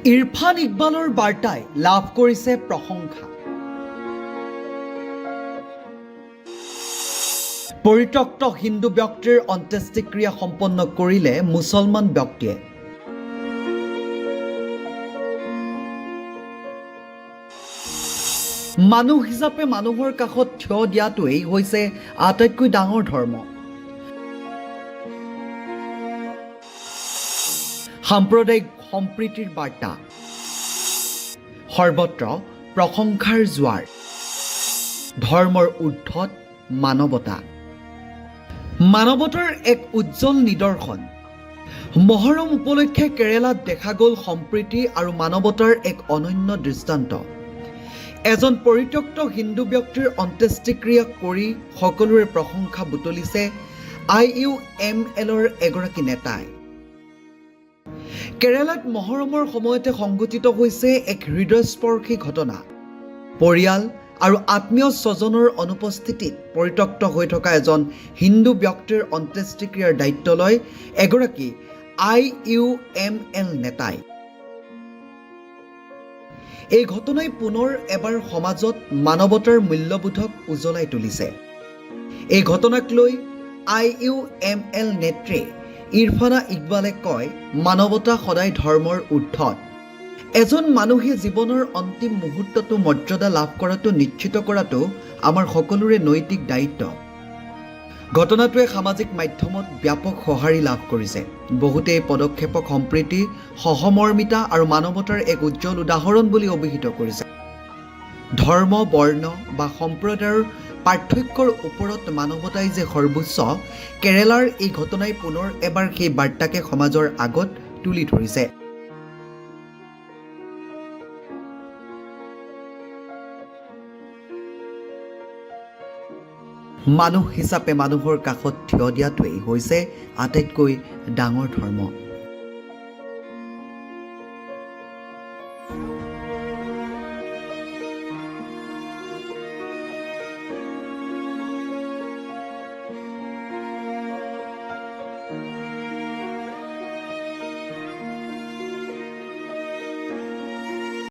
ইৰফান ইকবালৰ বাৰ্তাই লাভ কৰিছে প্ৰশংসা। পৰিত্যক্ত হিন্দু ব্যক্তিৰ অন্ত্যেষ্টিক্ৰিয়া সম্পন্ন কৰিলে মুছলমান ব্যক্তিয়ে। মানুহ হিচাপে মানুহৰ কাষত থিয় দিয়াটোৱেই হৈছে আটাইতকৈ ডাঙৰ ধৰ্ম। সাম্প্ৰদায়িক সম্প্ৰীতিৰ বাৰ্তা, সৰ্বত্ৰ প্ৰশংসাৰ জোৱাৰ। ধৰ্মৰ ঊৰ্ধত মানৱতা, মানৱতাৰ এক উজ্জ্বল নিদৰ্শন। মহৰম উপলক্ষে কেৰালাত দেখা গ'ল সম্প্ৰীতি আৰু মানৱতাৰ এক অনন্য দৃষ্টান্ত। এজন পৰিত্যক্ত হিন্দু ব্যক্তিৰ অন্ত্যেষ্টিক্ৰিয়া কৰি সকলোৰে প্ৰশংসা বুটলিছে IUMLৰ এগৰাকী নেতাই। কেৰালাত মহৰমৰ সময়তে সংঘটিত হৈছে এক হৃদয়স্পৰ্শী ঘটনা। পৰিয়াল আৰু আত্মীয় স্বজনৰ অনুপস্থিতিত পৰিত্যক্ত হৈ থকা এজন হিন্দু ব্যক্তিৰ অন্ত্যেষ্টিক্ৰিয়াৰ দায়িত্ব লয় এগৰাকী IUML নেতাই। এই ঘটনাই পুনৰ এবাৰ সমাজত মানৱতাৰ মূল্যবোধক উজ্বলাই তুলিছে। এই ঘটনাক লৈ IUML নেত্ৰী ইৰফানা ইকবালে কয়, মানৱতা সদায় ধৰ্মৰ ঊৰ্ধত। এজন মানুহে জীৱনৰ অন্তিম মুহূৰ্তটো মৰ্যাদা লাভ কৰাটো নিশ্চিত কৰাটো আমাৰ সকলোৰে নৈতিক দায়িত্ব। ঘটনাটোৱে সামাজিক মাধ্যমত ব্যাপক সঁহাৰি লাভ কৰিছে। বহুতে এই পদক্ষেপক সম্প্ৰীতি, সহমৰ্মিতা আৰু মানৱতাৰ এক উজ্জ্বল উদাহৰণ বুলি অভিহিত কৰিছে। ধৰ্ম, বৰ্ণ বা সম্প্ৰদায়ৰ পাৰ্থক্যৰ ওপৰত মানৱতাই যে সৰ্বোচ্চ, কেৰালাৰ এই ঘটনাই পুনৰ এবাৰ সেই বাৰ্তাকে সমাজৰ আগত তুলি ধৰিছে। মানুহ হিচাপে মানুহৰ কাষত থিয় দিয়াটোৱেই হৈছে আটাইতকৈ ডাঙৰ ধৰ্ম।